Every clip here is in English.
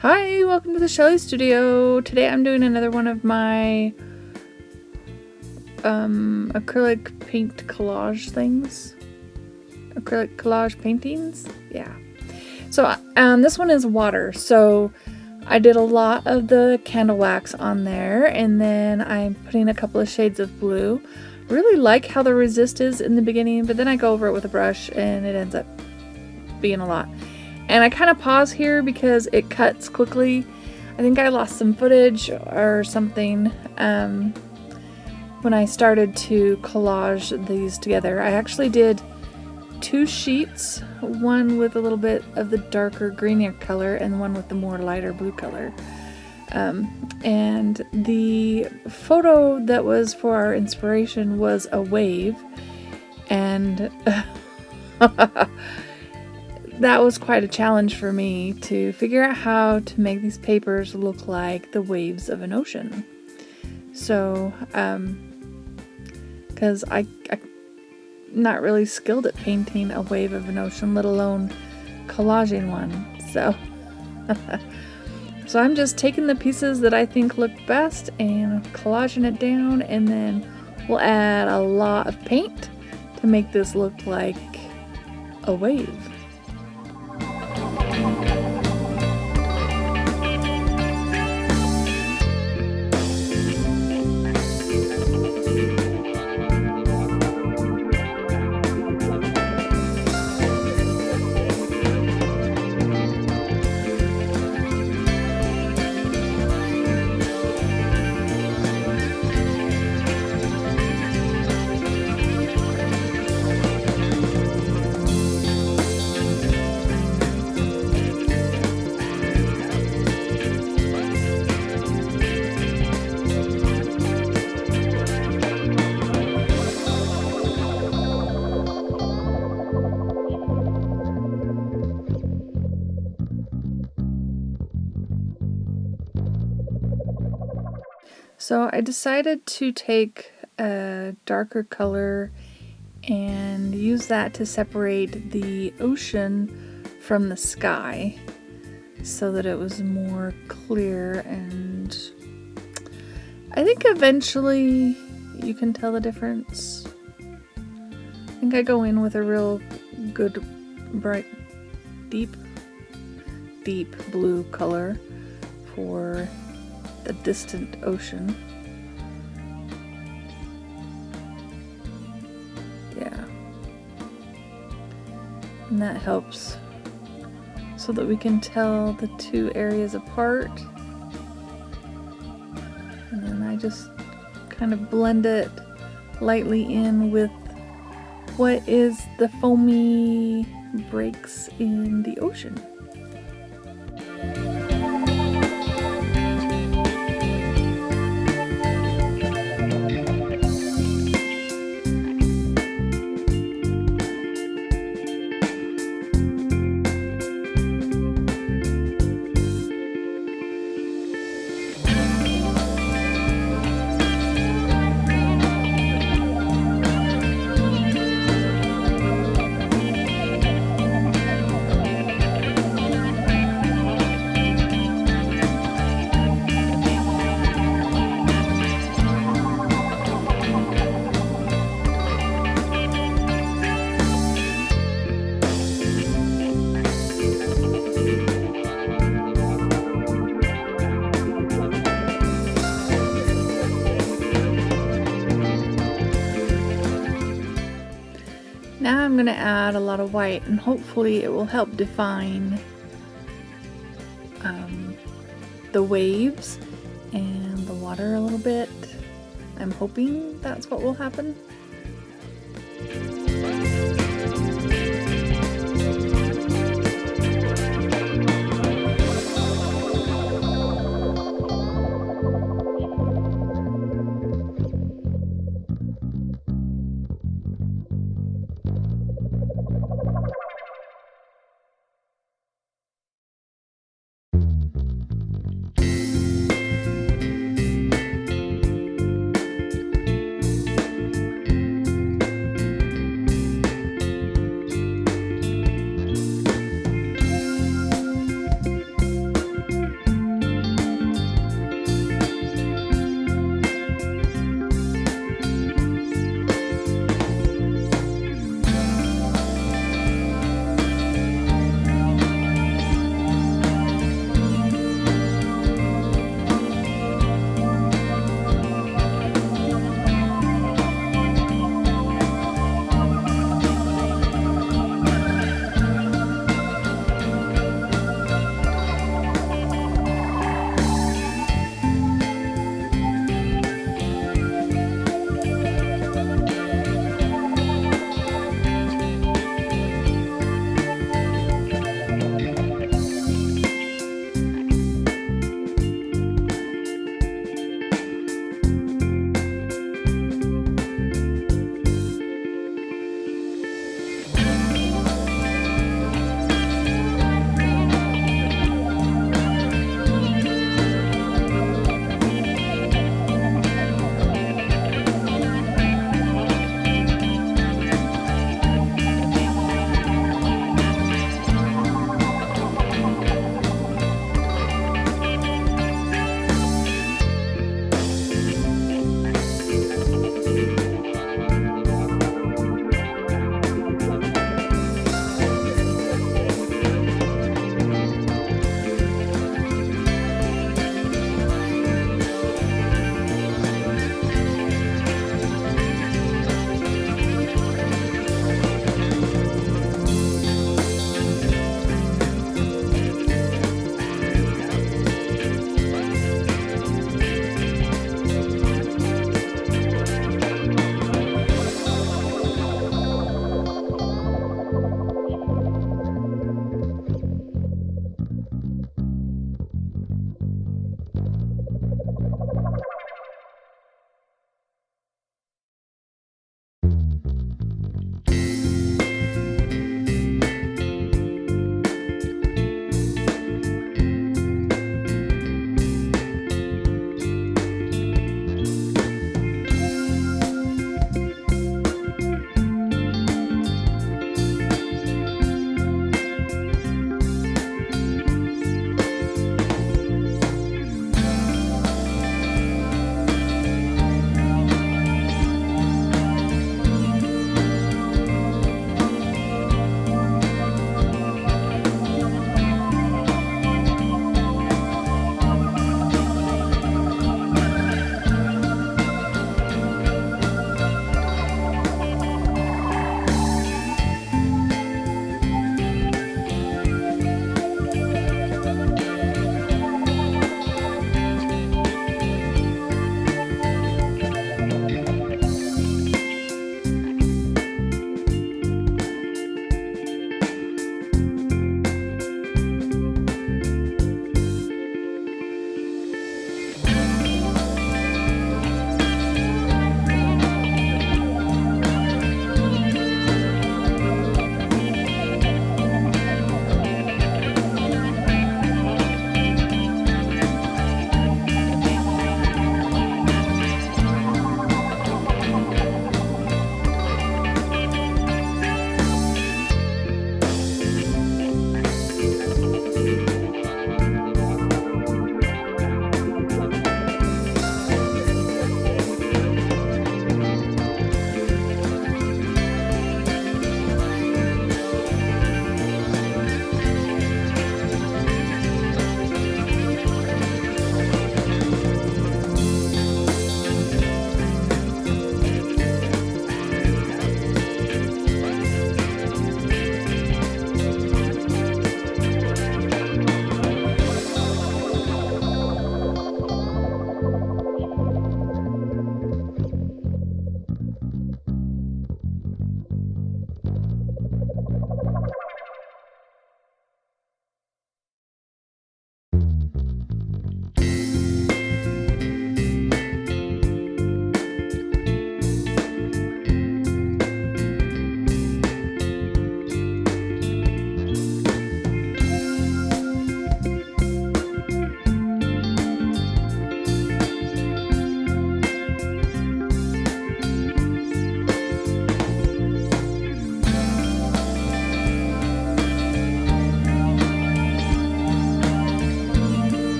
Hi, welcome to the Shelly Studio. Today I'm doing another one of my acrylic paint collage things. Acrylic collage paintings? Yeah. So this one is water. So I did a lot of the candle wax on there, and then I'm putting a couple of shades of blue. Really like how the resist is in the beginning, but then I go over it with a brush and it ends up being a lot. And I kind of pause here because it cuts quickly. I think I lost some footage or something when I started to collage these together. I actually did 2 sheets, one with a little bit of the darker greenier color and one with the more lighter blue color. And the photo that was for our inspiration was a wave, and that was quite a challenge for me to figure out how to make these papers look like the waves of an ocean. So, because I'm not really skilled at painting a wave of an ocean, let alone collaging one. So, so I'm just taking the pieces that I think look best and collaging it down, and then we'll add a lot of paint to make this look like a wave. So I decided to take a darker color and use that to separate the ocean from the sky so that it was more clear, and I think eventually you can tell the difference. I think I go in with a real good bright deep blue color for the distant ocean. Yeah. And that helps so that we can tell the two areas apart. And then I just kind of blend it lightly in with what is the foamy breaks in the ocean. Now I'm going to add a lot of white, and hopefully it will help define the waves and the water a little bit. I'm hoping that's what will happen.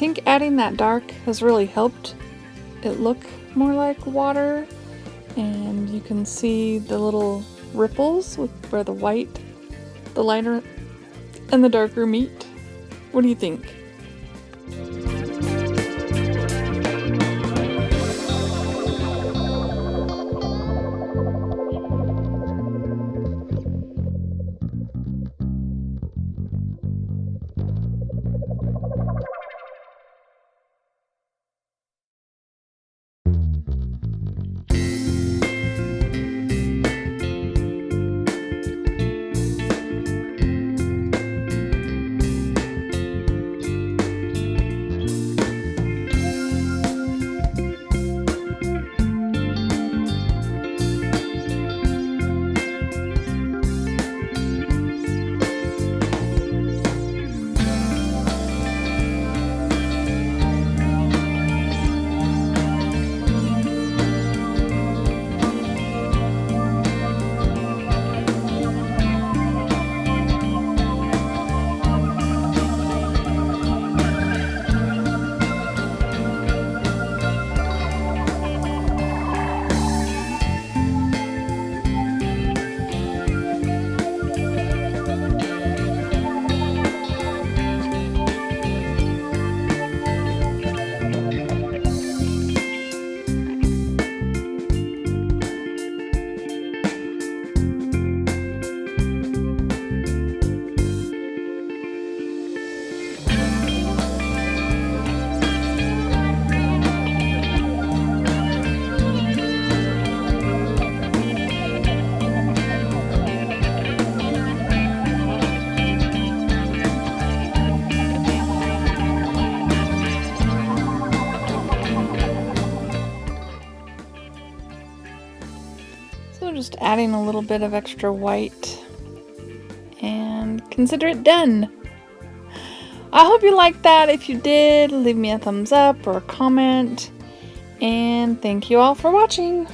think adding that dark has really helped it look more like water, and you can see the little ripples where the lighter and the darker meet. What do you think? So just adding a little bit of extra white and consider it done. I hope you liked that. If you did, leave me a thumbs up or a comment. And thank you all for watching.